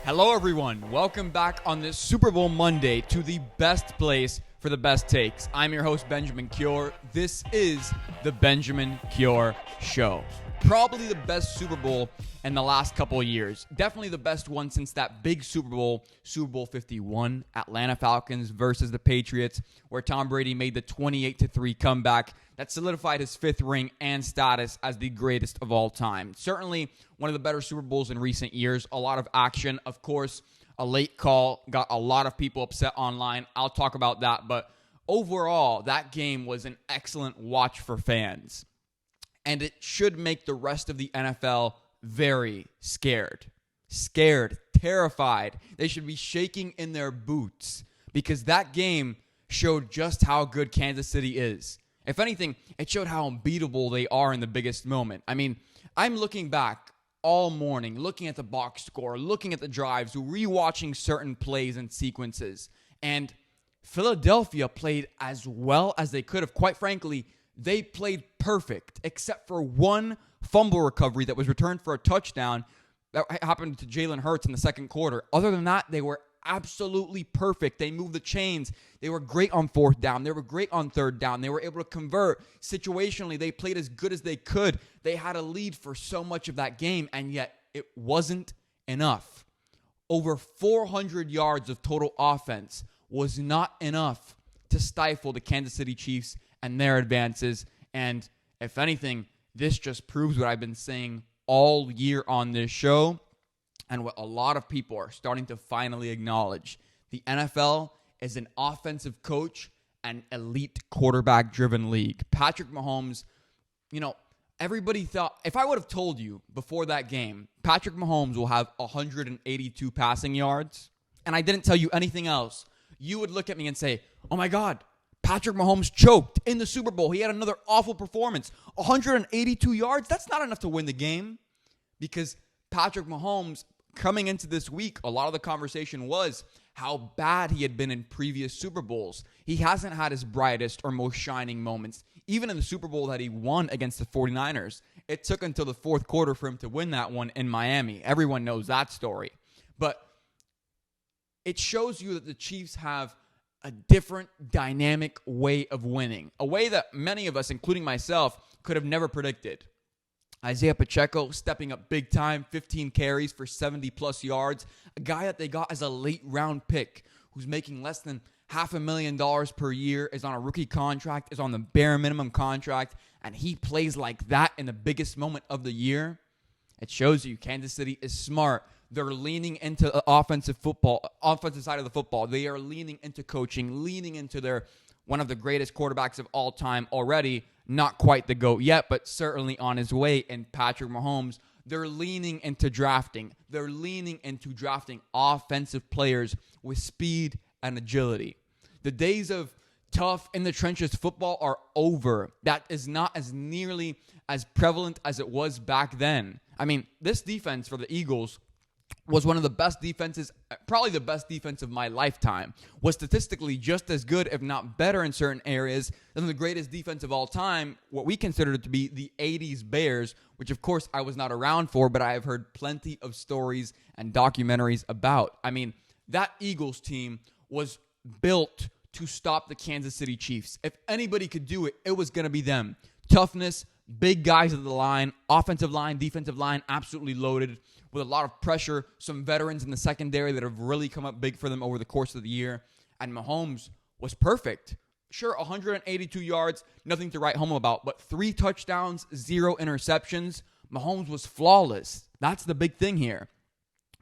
Hello, everyone. Welcome back on this Super Bowl Monday to the best place for the best takes. I'm your host, Benjamin Cure. This is the Benjamin Cure Show. Probably the best Super Bowl in the last couple of years. Definitely the best one since that big Super Bowl, Super Bowl 51, Atlanta Falcons versus the Patriots, where Tom Brady made the 28-3 comeback that solidified his fifth ring and status as the greatest of all time. Certainly one of the better Super Bowls in recent years. A lot of action. Of course, a late call got a lot of people upset online. I'll talk about that. But overall, that game was an excellent watch for fans. And it should make the rest of the NFL very scared. Scared, terrified. They should be shaking in their boots because that game showed just how good Kansas City is. If anything, it showed how unbeatable they are in the biggest moment. I mean, I'm looking back all morning, looking at the box score, looking at the drives, rewatching certain plays and sequences. And Philadelphia played as well as they could have. Quite frankly, they played perfect, except for one fumble recovery that was returned for a touchdown that happened to Jalen Hurts in the second quarter. Other than that, they were absolutely perfect. They moved the chains. They were great on fourth down. They were great on third down. They were able to convert. Situationally, they played as good as they could. They had a lead for so much of that game, and yet it wasn't enough. Over 400 yards of total offense was not enough to stifle the Kansas City Chiefs and their advances. And if anything, this just proves what I've been saying all year on this show and what a lot of people are starting to finally acknowledge. The NFL is an offensive coach and elite quarterback-driven league. Patrick Mahomes, everybody thought, if I would have told you before that game, Patrick Mahomes will have 182 passing yards, and I didn't tell you anything else, you would look at me and say, oh my God, Patrick Mahomes choked in the Super Bowl. He had another awful performance. 182 yards, that's not enough to win the game. Because Patrick Mahomes, coming into this week, a lot of the conversation was how bad he had been in previous Super Bowls. He hasn't had his brightest or most shining moments. Even in the Super Bowl that he won against the 49ers, it took until the fourth quarter for him to win that one in Miami. Everyone knows that story. But it shows you that the Chiefs have a different dynamic way of winning, a way that many of us, including myself, could have never predicted. Isaiah Pacheco stepping up big time, 15 carries for 70-plus yards, a guy that they got as a late-round pick who's making less than $500,000 per year, is on a rookie contract, is on the bare minimum contract, and he plays like that in the biggest moment of the year. It shows you Kansas City is smart. They're leaning into the offensive side of the football. They are leaning into coaching, leaning into their one of the greatest quarterbacks of all time already. Not quite the GOAT yet, but certainly on his way in Patrick Mahomes. They're leaning into drafting. They're leaning into drafting offensive players with speed and agility. The days of tough in the trenches football are over. That is not as nearly as prevalent as it was back then. I mean, this defense for the Eagles was one of the best defenses, probably the best defense of my lifetime, was statistically just as good, if not better in certain areas, than the greatest defense of all time, what we considered to be the 80s Bears, which of course I was not around for, but I have heard plenty of stories and documentaries about. I mean, that Eagles team was built to stop the Kansas City Chiefs. If anybody could do it, it was going to be them. Toughness, big guys at the line, offensive line, defensive line, absolutely loaded with a lot of pressure, some veterans in the secondary that have really come up big for them over the course of the year. And Mahomes was perfect. Sure, 182 yards, nothing to write home about, but 3 touchdowns, 0 interceptions. Mahomes was flawless. That's the big thing here.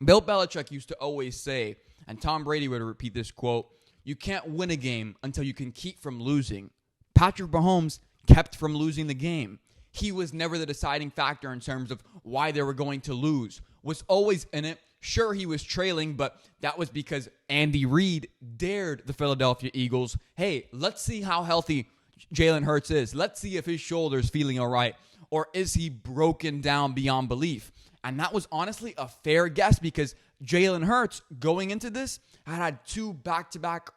Bill Belichick used to always say, and Tom Brady would repeat this quote, you can't win a game until you can keep from losing. Patrick Mahomes kept from losing the game. He was never the deciding factor in terms of why they were going to lose. Was always in it. Sure, he was trailing, but that was because Andy Reid dared the Philadelphia Eagles. Hey, let's see how healthy Jalen Hurts is. Let's see if his shoulder's feeling all right, or is he broken down beyond belief? And that was honestly a fair guess because Jalen Hurts, going into this, had 2 back-to-back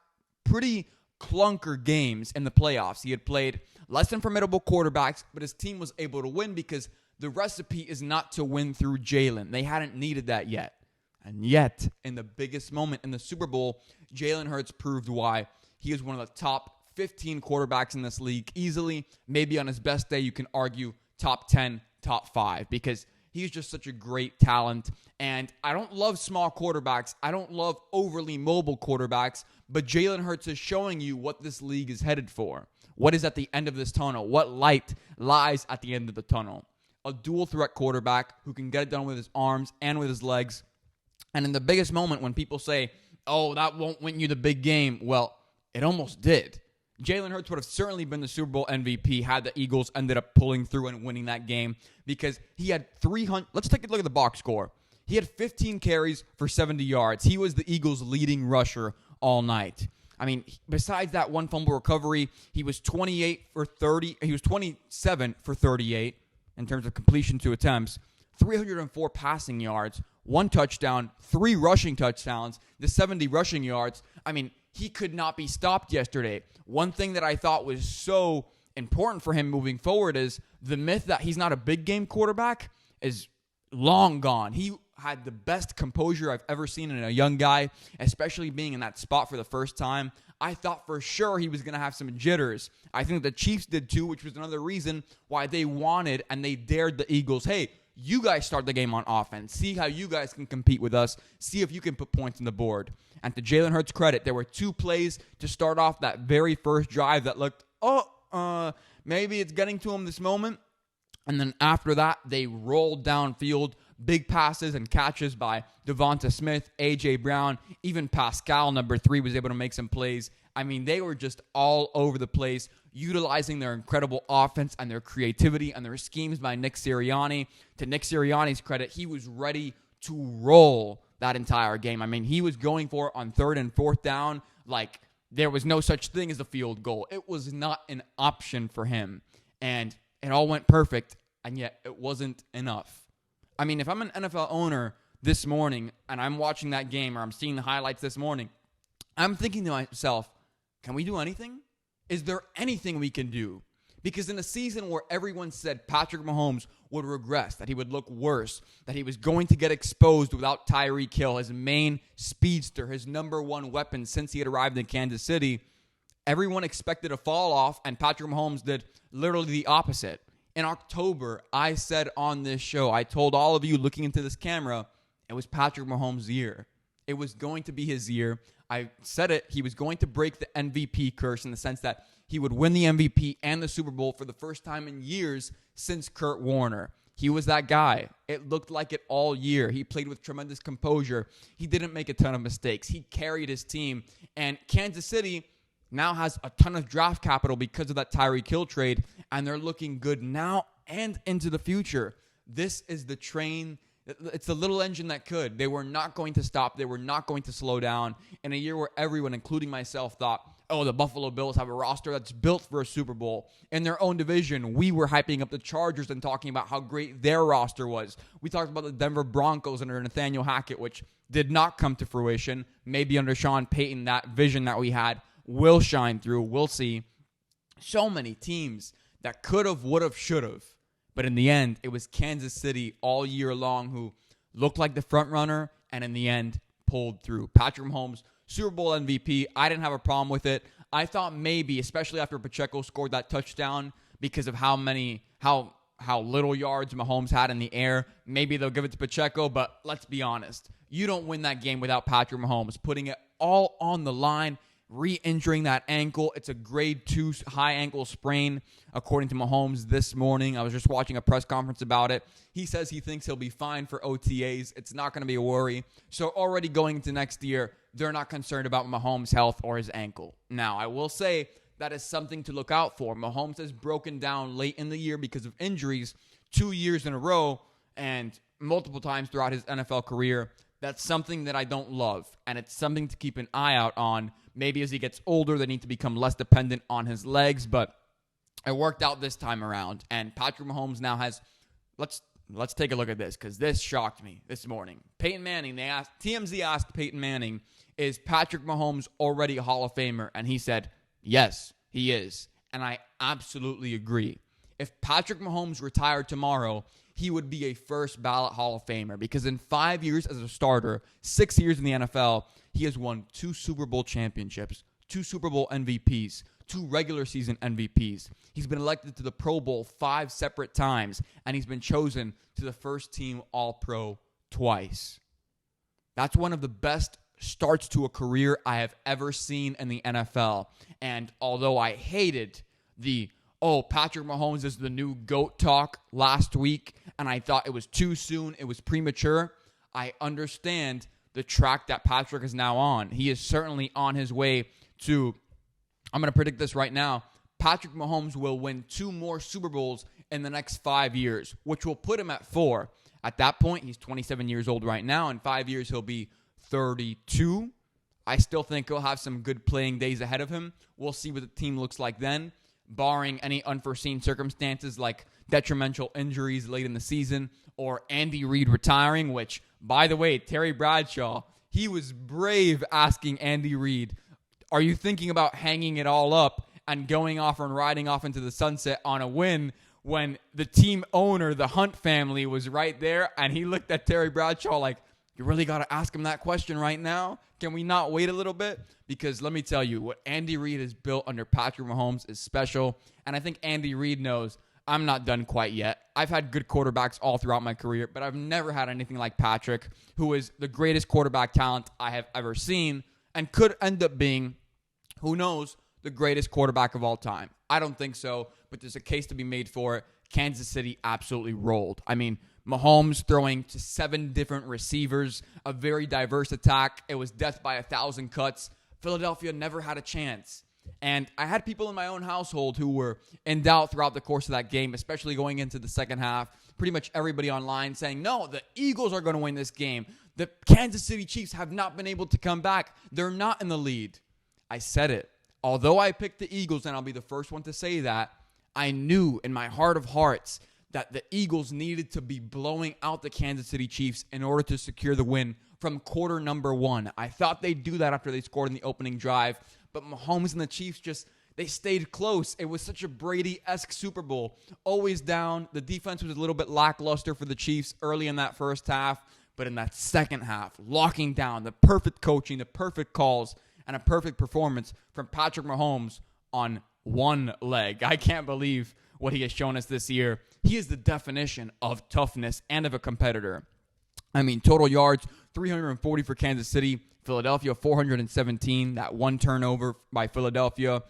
pretty clunker games in the playoffs. He had played less than formidable quarterbacks, but his team was able to win because the recipe is not to win through Jalen. They hadn't needed that yet. And yet, in the biggest moment in the Super Bowl, Jalen Hurts proved why he is one of the top 15 quarterbacks in this league easily. Maybe on his best day, you can argue top 10, top 5, because he's just such a great talent. And I don't love small quarterbacks. I don't love overly mobile quarterbacks. But Jalen Hurts is showing you what this league is headed for. What is at the end of this tunnel? What light lies at the end of the tunnel? A dual threat quarterback who can get it done with his arms and with his legs. And in the biggest moment, when people say, oh, that won't win you the big game, well, it almost did. Jalen Hurts would have certainly been the Super Bowl MVP had the Eagles ended up pulling through and winning that game, because he had 300. Let's take a look at the box score. He had 15 carries for 70 yards. He was the Eagles' leading rusher all night. I mean, besides that one fumble recovery, he was 28 for 30. He was 27 for 38 in terms of completion to attempts, 304 passing yards, 1 touchdown, 3 rushing touchdowns, the 70 rushing yards. I mean, he could not be stopped yesterday. One thing that I thought was so important for him moving forward is the myth that he's not a big game quarterback is long gone. He had the best composure I've ever seen in a young guy, especially being in that spot for the first time. I thought for sure he was going to have some jitters. I think the Chiefs did too, which was another reason why they wanted and they dared the Eagles. Hey, you guys start the game on offense. See how you guys can compete with us. See if you can put points on the board. And to Jalen Hurts' credit, there were 2 plays to start off that very first drive that looked, maybe it's getting to him this moment. And then after that, they rolled downfield, big passes and catches by Devonta Smith, A.J. Brown, even Pascal, number 3, was able to make some plays. I mean, they were just all over the place, utilizing their incredible offense and their creativity and their schemes by Nick Sirianni. To Nick Sirianni's credit, he was ready to roll that entire game. I mean, he was going for it on 3rd and 4th down like there was no such thing as a field goal. It was not an option for him. And it all went perfect, and yet it wasn't enough. I mean, if I'm an NFL owner this morning and I'm watching that game or I'm seeing the highlights this morning, I'm thinking to myself, can we do anything? Is there anything we can do? Because in a season where everyone said Patrick Mahomes would regress, that he would look worse, that he was going to get exposed without Tyreek Hill, his main speedster, his number 1 weapon since he had arrived in Kansas City, everyone expected a fall off, and Patrick Mahomes did literally the opposite. In October, I said on this show, I told all of you looking into this camera, it was Patrick Mahomes' year. It was going to be his year. I said it. He was going to break the MVP curse in the sense that he would win the MVP and the Super Bowl for the first time in years since Kurt Warner. He was that guy. It looked like it all year. He played with tremendous composure. He didn't make a ton of mistakes. He carried his team. And Kansas City now has a ton of draft capital because of that Tyreek Hill trade, and they're looking good now and into the future. This is the train. It's the little engine that could. They were not going to stop. They were not going to slow down in a year where everyone, including myself, thought, oh, the Buffalo Bills have a roster that's built for a Super Bowl. In their own division, we were hyping up the Chargers and talking about how great their roster was. We talked about the Denver Broncos under Nathaniel Hackett, which did not come to fruition. Maybe under Sean Payton, that vision that we had will shine through. We'll see. So many teams that could have, would have, should have. But in the end, it was Kansas City all year long who looked like the front runner and in the end pulled through. Patrick Mahomes, Super Bowl MVP. I didn't have a problem with it. I thought maybe, especially after Pacheco scored that touchdown, because of how little yards Mahomes had in the air, maybe they'll give it to Pacheco. But let's be honest. You don't win that game without Patrick Mahomes putting it all on the line, re-injuring that ankle. It's a grade 2 high ankle sprain, according to Mahomes this morning. I was just watching a press conference about it. He says he thinks he'll be fine for OTAs. It's not going to be a worry. So already going into next year, they're not concerned about Mahomes' health or his ankle. Now, I will say that is something to look out for. Mahomes has broken down late in the year because of injuries 2 years in a row and multiple times throughout his NFL career. That's something that I don't love, and it's something to keep an eye out on. Maybe as he gets older, they need to become less dependent on his legs, but it worked out this time around. And Patrick Mahomes now has, let's take a look at this, because this shocked me this morning. Peyton Manning, TMZ asked Peyton Manning, is Patrick Mahomes already a Hall of Famer? And he said, yes, he is. And I absolutely agree. If Patrick Mahomes retired tomorrow, he would be a first ballot Hall of Famer because in 5 years as a starter, 6 years in the NFL, he has won 2 Super Bowl championships, 2 Super Bowl MVPs, 2 regular season MVPs. He's been elected to the Pro Bowl 5 separate times, and he's been chosen to the first team All-Pro twice. That's one of the best starts to a career I have ever seen in the NFL. And although I hated the Patrick Mahomes is the new GOAT talk last week, and I thought it was too soon, it was premature, I understand the track that Patrick is now on. He is certainly on his way to, I'm going to predict this right now, Patrick Mahomes will win 2 more Super Bowls in the next 5 years, which will put him at 4. At that point, he's 27 years old right now. In 5 years, he'll be 32. I still think he'll have some good playing days ahead of him. We'll see what the team looks like then, barring any unforeseen circumstances like detrimental injuries late in the season or Andy Reid retiring, which, by the way, Terry Bradshaw, he was brave asking Andy Reid, are you thinking about hanging it all up and going off and riding off into the sunset on a win when the team owner, the Hunt family, was right there, and he looked at Terry Bradshaw like, you really got to ask him that question right now? Can we not wait a little bit? Because let me tell you, what Andy Reid has built under Patrick Mahomes is special, and I think Andy Reid knows I'm not done quite yet. I've had good quarterbacks all throughout my career, but I've never had anything like Patrick, who is the greatest quarterback talent I have ever seen and could end up being, who knows, the greatest quarterback of all time. I don't think so, but there's a case to be made for it. Kansas City absolutely rolled. I mean, Mahomes throwing to 7 different receivers, a very diverse attack. It was death by 1,000 cuts. Philadelphia never had a chance. And I had people in my own household who were in doubt throughout the course of that game, especially going into the second half. Pretty much everybody online saying, no, the Eagles are going to win this game. The Kansas City Chiefs have not been able to come back. They're not in the lead. I said it. Although I picked the Eagles, and I'll be the first one to say that, I knew in my heart of hearts that the Eagles needed to be blowing out the Kansas City Chiefs in order to secure the win from quarter number 1. I thought they'd do that after they scored in the opening drive, but Mahomes and the Chiefs they stayed close. It was such a Brady-esque Super Bowl. Always down. The defense was a little bit lackluster for the Chiefs early in that first half, but in that second half, locking down, the perfect coaching, the perfect calls, and a perfect performance from Patrick Mahomes on one leg. I can't believe what he has shown us this year. He is the definition of toughness and of a competitor. I mean, total yards, 340 for Kansas City. Philadelphia, 417. That one turnover by Philadelphia.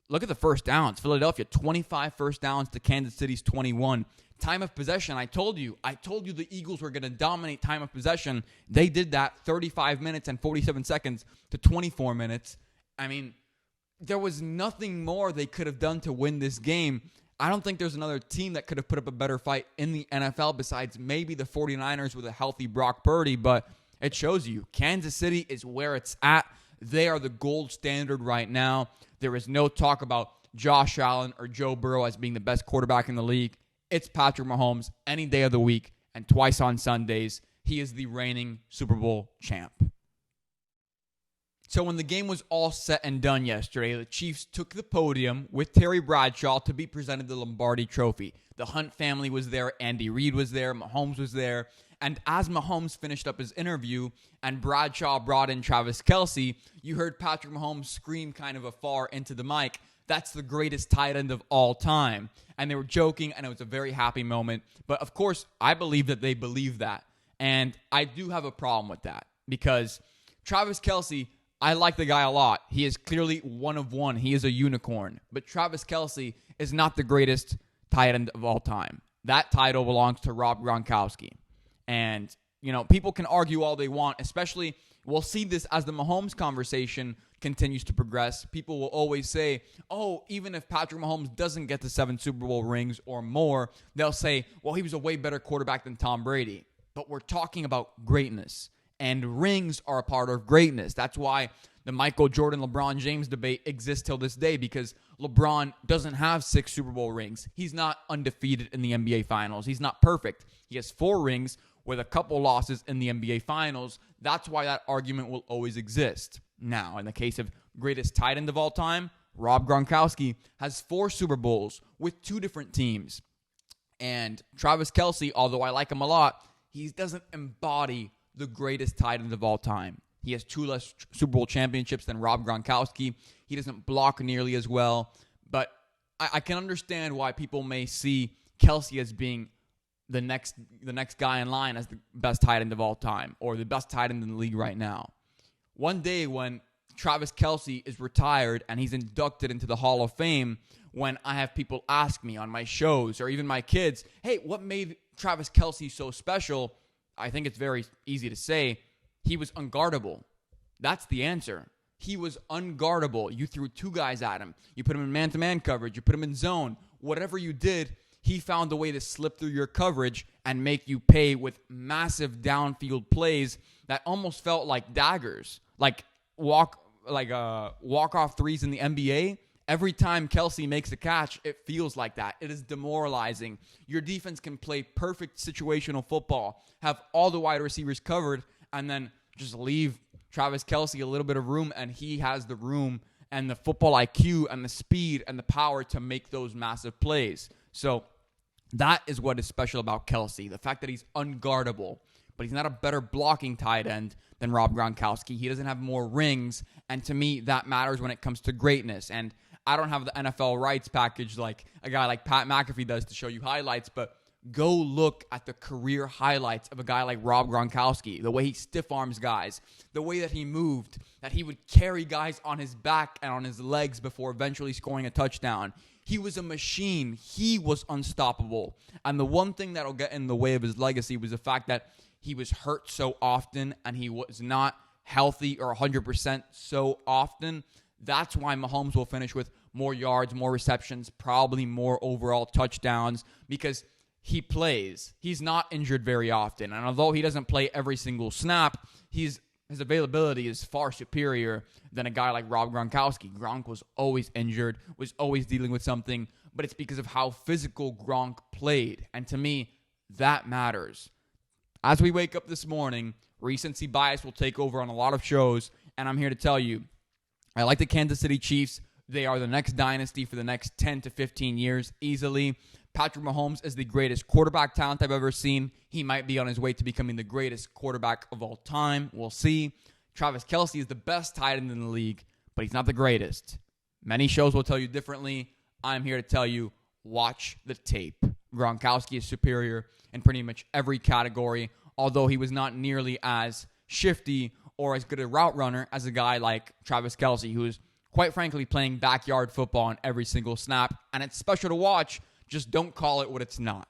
Look at the first downs. Philadelphia, 25 first downs to Kansas City's 21. Time of possession, I told you the Eagles were going to dominate time of possession. They did that 35 minutes and 47 seconds to 24 minutes. I mean, there was nothing more they could have done to win this game. I don't think there's another team that could have put up a better fight in the NFL besides maybe the 49ers with a healthy Brock Purdy, but it shows you Kansas City is where it's at. They are the gold standard right now. There is no talk about Josh Allen or Joe Burrow as being the best quarterback in the league. It's Patrick Mahomes any day of the week and twice on Sundays. He is the reigning Super Bowl champ. So when the game was all set and done yesterday, the Chiefs took the podium with Terry Bradshaw to be presented the Lombardi Trophy. The Hunt family was there, Andy Reid was there, Mahomes was there. And as Mahomes finished up his interview and Bradshaw brought in Travis Kelce, you heard Patrick Mahomes scream kind of afar into the mic, "That's the greatest tight end of all time." And they were joking, and it was a very happy moment. But, of course, I believe that they believe that. And I do have a problem with that because Travis Kelce, I like the guy a lot. He is clearly one of one. He is a unicorn. But Travis Kelce is not the greatest tight end of all time. That title belongs to Rob Gronkowski. And, people can argue all they want, especially we'll see this as the Mahomes conversation continues to progress. People will always say, even if Patrick Mahomes doesn't get the 7 Super Bowl rings or more, they'll say, well, he was a way better quarterback than Tom Brady. But we're talking about greatness. And rings are a part of greatness. That's why the Michael Jordan, LeBron James debate exists till this day because LeBron doesn't have 6 Super Bowl rings. He's not undefeated in the NBA Finals. He's not perfect. He has 4 rings with a couple losses in the NBA Finals. That's why that argument will always exist. Now, in the case of greatest tight end of all time, Rob Gronkowski has 4 Super Bowls with 2 different teams. And Travis Kelce, although I like him a lot, he doesn't embody the greatest tight end of all time. He has 2 less Super Bowl championships than Rob Gronkowski. He doesn't block nearly as well. But I can understand why people may see Kelce as being the next guy in line as the best tight end of all time, or the best tight end in the league right now. One day when Travis Kelce is retired and he's inducted into the Hall of Fame, when I have people ask me on my shows or even my kids, hey, what made Travis Kelce so special? I think it's very easy to say, he was unguardable. That's the answer. He was unguardable. You threw 2 guys at him. You put him in man-to-man coverage. You put him in zone. Whatever you did, he found a way to slip through your coverage and make you pay with massive downfield plays that almost felt like daggers, like walk-off threes in the NBA. Every time Kelce makes a catch, it feels like that. It is demoralizing. Your defense can play perfect situational football, have all the wide receivers covered, and then just leave Travis Kelce a little bit of room, and he has the room and the football IQ and the speed and the power to make those massive plays. So that is what is special about Kelce, the fact that he's unguardable. But he's not a better blocking tight end than Rob Gronkowski. He doesn't have more rings, and to me, that matters when it comes to greatness. And I don't have the NFL rights package like a guy like Pat McAfee does to show you highlights, but go look at the career highlights of a guy like Rob Gronkowski, the way he stiff arms guys, the way that he moved, that he would carry guys on his back and on his legs before eventually scoring a touchdown. He was a machine. He was unstoppable. And the one thing that'll get in the way of his legacy was the fact that he was hurt so often and he was not healthy or 100% so often. That's why Mahomes will finish with more yards, more receptions, probably more overall touchdowns, because he plays. He's not injured very often. And although he doesn't play every single snap, his availability is far superior than a guy like Rob Gronkowski. Gronk was always injured, was always dealing with something, but it's because of how physical Gronk played. And to me, that matters. As we wake up this morning, recency bias will take over on a lot of shows, and I'm here to tell you, I like the Kansas City Chiefs. They are the next dynasty for the next 10 to 15 years easily. Patrick Mahomes is the greatest quarterback talent I've ever seen. He might be on his way to becoming the greatest quarterback of all time. We'll see. Travis Kelce is the best tight end in the league, but he's not the greatest. Many shows will tell you differently. I'm here to tell you, watch the tape. Gronkowski is superior in pretty much every category, although he was not nearly as shifty or as good a route runner as a guy like Travis Kelce, who is, quite frankly, playing backyard football on every single snap. And it's special to watch. Just don't call it what it's not.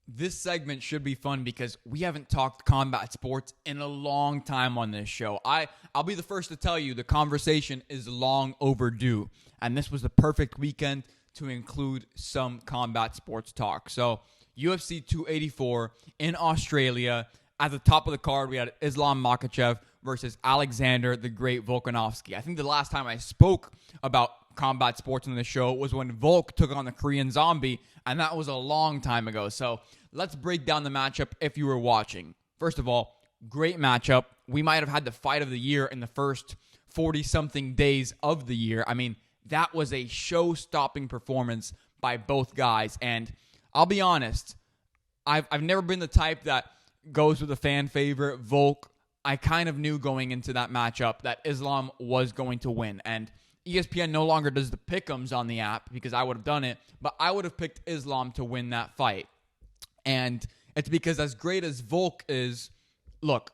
This segment should be fun because we haven't talked combat sports in a long time on this show. I'll be the first to tell you the conversation is long overdue. And this was the perfect weekend to include some combat sports talk. So UFC 284 in Australia. At the top of the card, we had Islam Makhachev versus Alexander the Great Volkanovski. I think the last time I spoke about combat sports on the show was when Volk took on the Korean Zombie, and that was a long time ago. So let's break down the matchup if you were watching. First of all, great matchup. We might have had the fight of the year in the first 40-something days of the year. I mean, that was a show-stopping performance by both guys. And I'll be honest, I've never been the type that goes with a fan favorite, Volk. I kind of knew going into that matchup that Islam was going to win. And ESPN no longer does the pick'ems on the app because I would have done it, but I would have picked Islam to win that fight. And it's because as great as Volk is, look,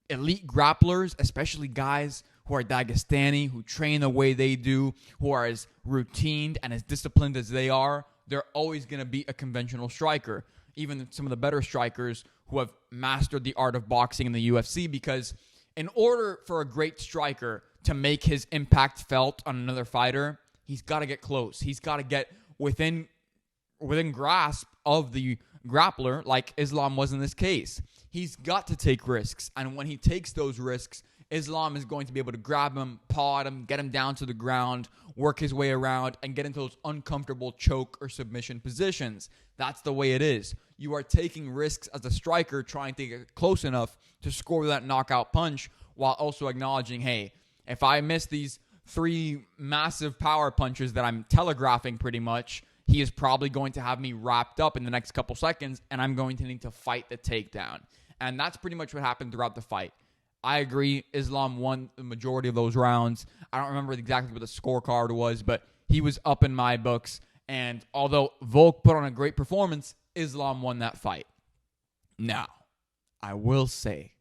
elite grapplers, especially guys who are Dagestani, who train the way they do, who are as routined and as disciplined as they are, they're always going to be a conventional striker. Even some of the better strikers who have mastered the art of boxing in the UFC, because in order for a great striker to make his impact felt on another fighter, he's got to get close. He's got to get within grasp of the grappler, like Islam was in this case. He's got to take risks, and when he takes those risks, Islam is going to be able to grab him, paw at him, get him down to the ground, work his way around, and get into those uncomfortable choke or submission positions. That's the way it is. You are taking risks as a striker, trying to get close enough to score that knockout punch, while also acknowledging, hey, if I miss these 3 massive power punches that I'm telegraphing pretty much, he is probably going to have me wrapped up in the next couple seconds, and I'm going to need to fight the takedown. And that's pretty much what happened throughout the fight. I agree, Islam won the majority of those rounds. I don't remember exactly what the scorecard was, but he was up in my books. And although Volk put on a great performance, Islam won that fight. Now, I will say,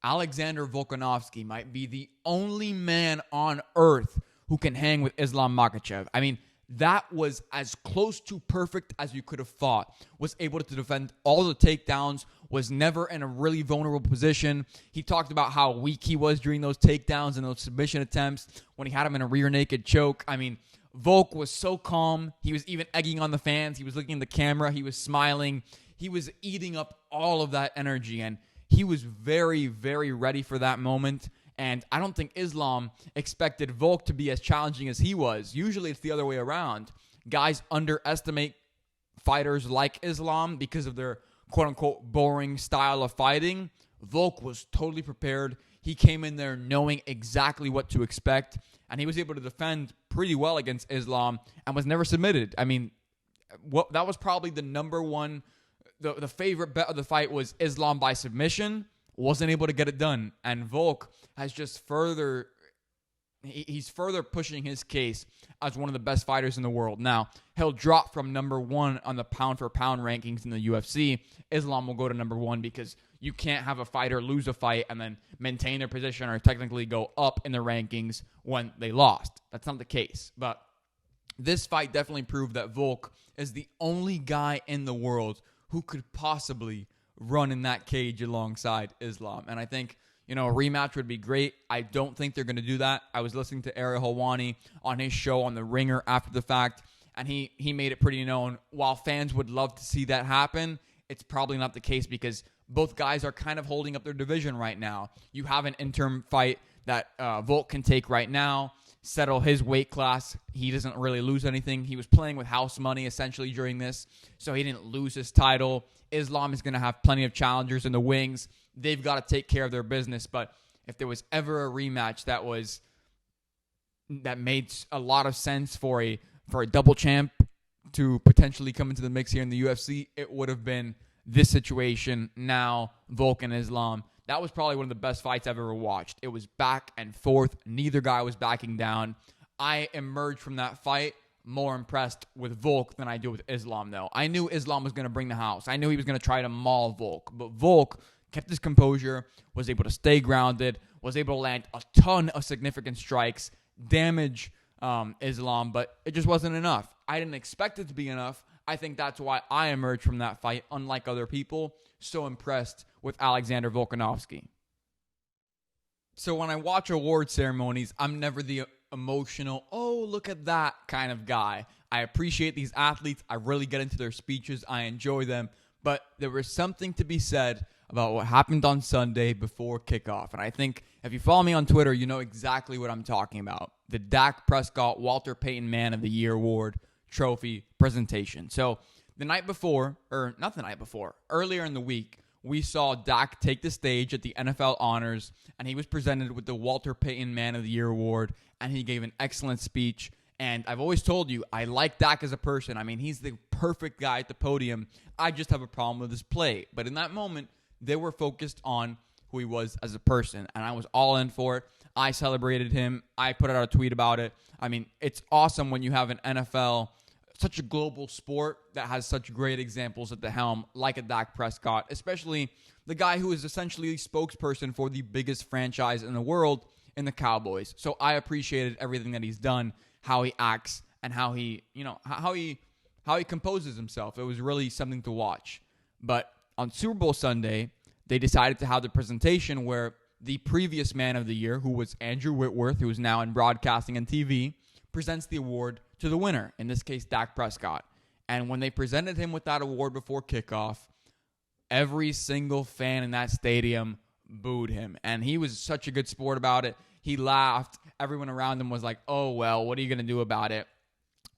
Alexander Volkanovski might be the only man on earth who can hang with Islam Makhachev. I mean, that was as close to perfect as you could have thought. Was able to defend all the takedowns, was never in a really vulnerable position. He talked about how weak he was during those takedowns and those submission attempts when he had him in a rear naked choke. I mean, Volk was so calm. He was even egging on the fans. He was looking at the camera. He was smiling. He was eating up all of that energy, and he was very, very ready for that moment. And I don't think Islam expected Volk to be as challenging as he was. Usually it's the other way around. Guys underestimate fighters like Islam because of their quote-unquote boring style of fighting. Volk was totally prepared. He came in there knowing exactly what to expect, and he was able to defend pretty well against Islam and was never submitted. I mean, that was probably the number one, the favorite bet of the fight was Islam by submission. Wasn't able to get it done. And Volk has just he's further pushing his case as one of the best fighters in the world. Now, he'll drop from number one on the pound-for-pound rankings in the UFC. Islam will go to number one because you can't have a fighter lose a fight and then maintain their position or technically go up in the rankings when they lost. That's not the case. But this fight definitely proved that Volk is the only guy in the world who could possibly run in that cage alongside Islam. And I think, a rematch would be great. I don't think they're going to do that. I was listening to Ariel Helwani on his show on The Ringer after the fact, and he made it pretty known. While fans would love to see that happen, it's probably not the case because both guys are kind of holding up their division right now. You have an interim fight that Volk can take right now, settle his weight class. He doesn't really lose anything. He was playing with house money essentially during this, so he didn't lose his title. Islam is going to have plenty of challengers in the wings. They've got to take care of their business. But if there was ever a rematch that made a lot of sense for a double champ to potentially come into the mix here in the UFC, it would have been this situation now, Volk and Islam. That was probably one of the best fights I've ever watched. It was back and forth. Neither guy was backing down. I emerged from that fight more impressed with Volk than I do with Islam, though. I knew Islam was going to bring the house. I knew he was going to try to maul Volk. But Volk kept his composure, was able to stay grounded, was able to land a ton of significant strikes, damage Islam, but it just wasn't enough. I didn't expect it to be enough. I think that's why I emerged from that fight, unlike other people, so impressed with Alexander Volkanovski. So when I watch award ceremonies, I'm never the emotional, oh, look at that kind of guy. I appreciate these athletes. I really get into their speeches. I enjoy them. But there was something to be said about what happened on Sunday before kickoff. And I think if you follow me on Twitter, you know exactly what I'm talking about. The Dak Prescott Walter Payton Man of the Year Award trophy presentation. So the night before, or not the night before, earlier in the week, we saw Dak take the stage at the NFL Honors, and he was presented with the Walter Payton Man of the Year Award, and he gave an excellent speech. And I've always told you, I like Dak as a person. I mean, he's the perfect guy at the podium. I just have a problem with his play. But in that moment, they were focused on who he was as a person, and I was all in for it. I celebrated him. I put out a tweet about it. I mean, it's awesome when you have an NFL, such a global sport that has such great examples at the helm, like a Dak Prescott, especially the guy who is essentially a spokesperson for the biggest franchise in the world in the Cowboys. So I appreciated everything that he's done, how he acts, and how he composes himself. It was really something to watch. But on Super Bowl Sunday, they decided to have the presentation where the previous Man of the Year, who was Andrew Whitworth, who is now in broadcasting and TV, presents the award to the winner, in this case, Dak Prescott. And when they presented him with that award before kickoff, every single fan in that stadium booed him. And he was such a good sport about it. He laughed. Everyone around him was like, oh, well, what are you going to do about it?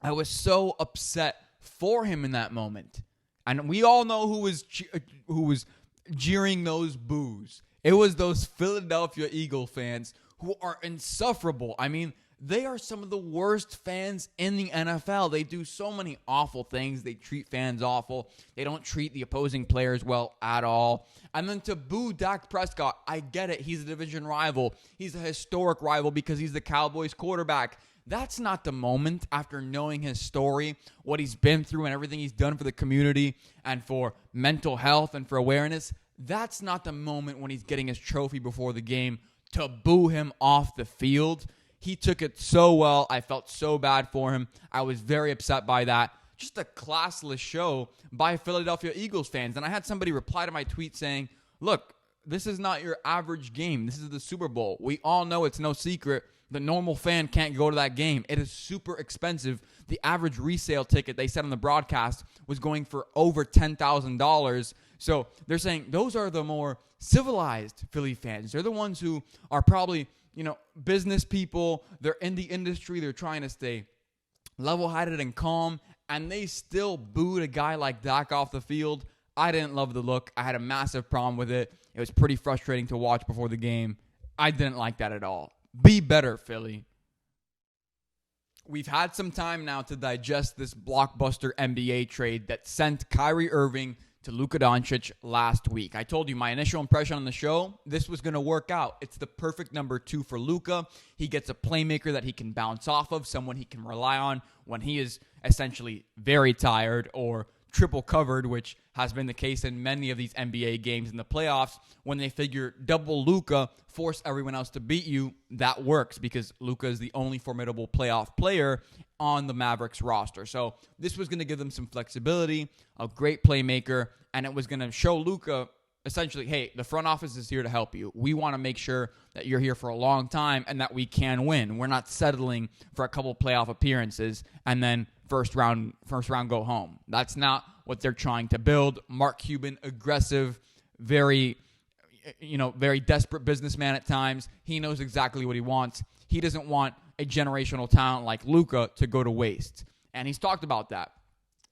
I was so upset for him in that moment. And we all know who was jeering those boos. It was those Philadelphia Eagle fans who are insufferable. I mean, They are some of the worst fans in the NFL. They do so many awful things. They treat fans awful. They don't treat the opposing players well at all. And then to boo Dak Prescott, I get it. He's a division rival. He's a historic rival because he's the Cowboys quarterback. That's not the moment after knowing his story, what he's been through and everything he's done for the community and for mental health and for awareness. That's not the moment when he's getting his trophy before the game to boo him off the field. He took it so well. I felt so bad for him. I was very upset by that. Just a classless show by Philadelphia Eagles fans. And I had somebody reply to my tweet saying, look, this is not your average game. This is the Super Bowl. We all know it's no secret. The normal fan can't go to that game. It is super expensive. The average resale ticket, they said on the broadcast, was going for over $10,000. So they're saying those are the more civilized Philly fans. They're the ones who are probably, business people. They're in the industry. They're trying to stay level-headed and calm, and they still booed a guy like Dak off the field. I didn't love the look. I had a massive problem with it. It was pretty frustrating to watch before the game. I didn't like that at all. Be better, Philly. We've had some time now to digest this blockbuster NBA trade that sent Kyrie Irving to Luka Doncic last week. I told you my initial impression on the show, this was going to work out. It's the perfect number 2 for Luka. He gets a playmaker that he can bounce off of, someone he can rely on when he is essentially very tired or triple covered, which has been the case in many of these NBA games in the playoffs. When they figure double Luka, force everyone else to beat you, that works because Luka is the only formidable playoff player on the Mavericks roster. So this was going to give them some flexibility, a great playmaker, and it was going to show Luka essentially, hey, the front office is here to help you. We want to make sure that you're here for a long time and that we can win. We're not settling for a couple playoff appearances and then first round go home. That's not what they're trying to build. Mark Cuban, aggressive, very desperate businessman at times. He knows exactly what he wants. He doesn't want a generational talent like Luka to go to waste. And he's talked about that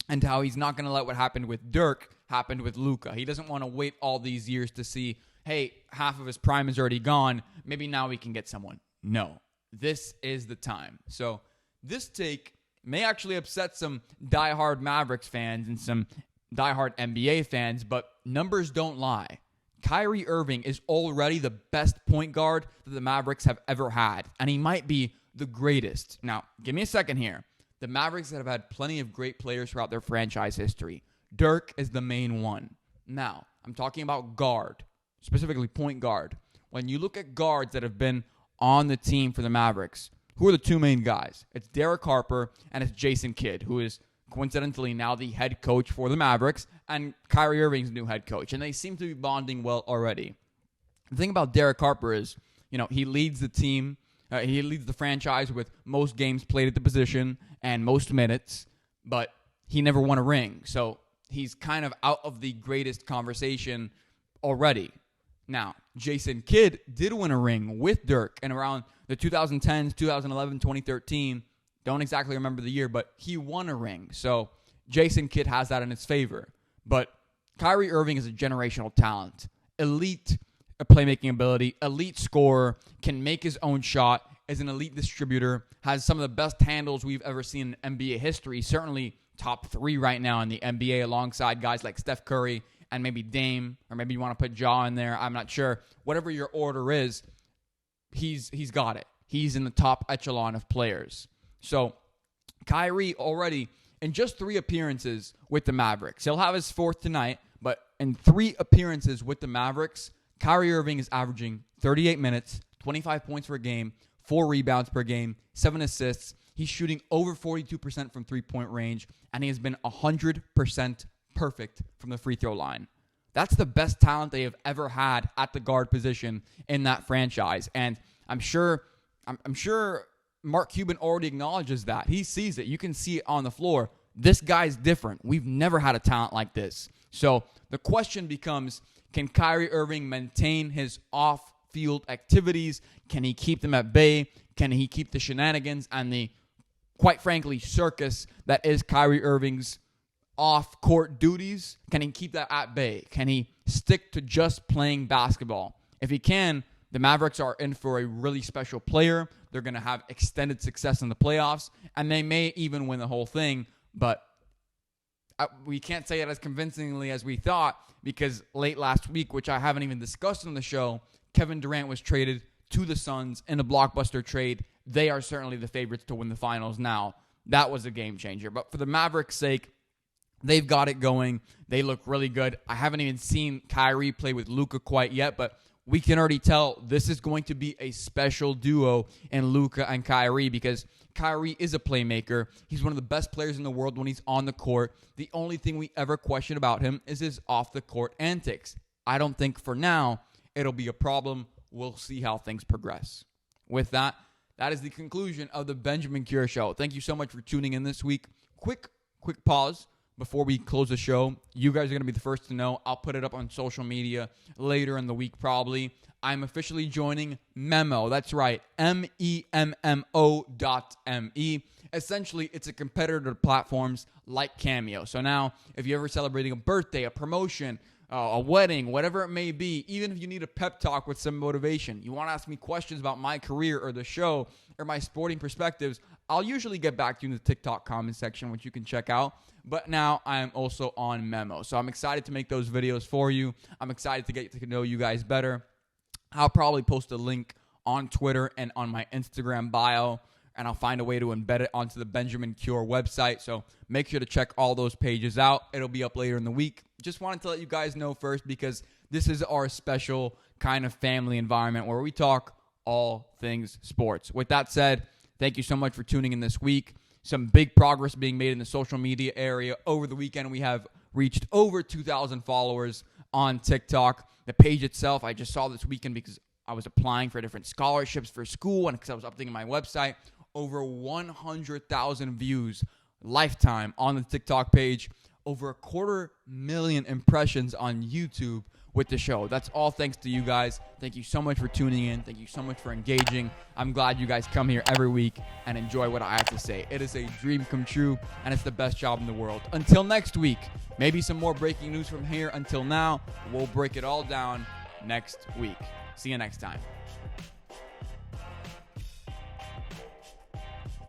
and how he's not going to let what happened with Dirk happened with Luka. He doesn't want to wait all these years to see, hey, half of his prime is already gone. Maybe now we can get someone. No, this is the time. So this take may actually upset some diehard Mavericks fans and some diehard NBA fans, but numbers don't lie. Kyrie Irving is already the best point guard that the Mavericks have ever had, and he might be the greatest. Now, give me a second here. The Mavericks have had plenty of great players throughout their franchise history. Dirk is the main one. Now, I'm talking about guard, specifically point guard. When you look at guards that have been on the team for the Mavericks, who are the two main guys? It's Derek Harper and it's Jason Kidd, who is coincidentally now the head coach for the Mavericks, and Kyrie Irving's new head coach. And they seem to be bonding well already. The thing about Derek Harper is, he leads the team. He leads the franchise with most games played at the position and most minutes, but he never won a ring. So he's kind of out of the greatest conversation already. Now, Jason Kidd did win a ring with Dirk in around the 2010s, 2011, 2013. Don't exactly remember the year, but he won a ring. So Jason Kidd has that in his favor. But Kyrie Irving is a generational talent. Elite playmaking ability, elite scorer, can make his own shot, is an elite distributor, has some of the best handles we've ever seen in NBA history. Certainly top 3 right now in the NBA alongside guys like Steph Curry and maybe Dame, or maybe you want to put Ja in there. I'm not sure. Whatever your order is, he's got it. He's in the top echelon of players. So Kyrie already, in just 3 appearances with the Mavericks, he'll have his 4th tonight, but in 3 appearances with the Mavericks, Kyrie Irving is averaging 38 minutes, 25 points per game, 4 rebounds per game, 7 assists. He's shooting over 42% from three-point range, and he has been 100% perfect from the free throw line. That's the best talent they have ever had at the guard position in that franchise. And I'm sure Mark Cuban already acknowledges that. He sees it. You can see it on the floor. This guy's different. We've never had a talent like this. So the question becomes, can Kyrie Irving maintain his off-field activities? Can he keep them at bay? Can he keep the shenanigans and the, quite frankly, circus that is Kyrie Irving's off-court duties? Can he keep that at bay? Can he stick to just playing basketball? If he can, the Mavericks are in for a really special player. they're going to have extended success in the playoffs, and they may even win the whole thing, but we can't say it as convincingly as we thought, because late last week, which I haven't even discussed on the show, Kevin Durant was traded to the Suns in a blockbuster trade. They are certainly the favorites to win the finals now. That was a game changer. But for the Mavericks' sake, they've got it going. They look really good. I haven't even seen Kyrie play with Luka quite yet, but we can already tell this is going to be a special duo in Luka and Kyrie, because Kyrie is a playmaker. He's one of the best players in the world when he's on the court. The only thing we ever question about him is his off-the-court antics. I don't think for now it'll be a problem. We'll see how things progress. With that, that is the conclusion of the Benjamin Cure Show. Thank you so much for tuning in this week. Quick pause before we close the show. You guys are going to be the first to know. I'll put it up on social media later in the week probably. I'm officially joining Memo. That's right, MEMMO.me. Essentially, it's a competitor to platforms like Cameo. So now, if you're ever celebrating a birthday, a promotion, a wedding, whatever it may be, even if you need a pep talk with some motivation, you want to ask me questions about my career or the show or my sporting perspectives, I'll usually get back to you in the TikTok comment section, which you can check out. But now I am also on Memo. So I'm excited to make those videos for you. I'm excited to get to know you guys better. I'll probably post a link on Twitter and on my Instagram bio, and I'll find a way to embed it onto the Benjamin Cure website. So make sure to check all those pages out. It'll be up later in the week. Just wanted to let you guys know first, because this is our special kind of family environment where we talk all things sports. With that said, thank you so much for tuning in this week. Some big progress being made in the social media area. Over the weekend, we have reached over 2,000 followers on TikTok. The page itself, I just saw this weekend because I was applying for different scholarships for school and because I was updating my website. Over 100,000 views lifetime on the TikTok page. Over 250,000 impressions on YouTube with the show. That's all thanks to you guys. Thank you so much for tuning in. Thank you so much for engaging. I'm glad you guys come here every week and enjoy what I have to say. It is a dream come true, and it's the best job in the world. Until next week, maybe some more breaking news from here. Until now, we'll break it all down next week. See you next time.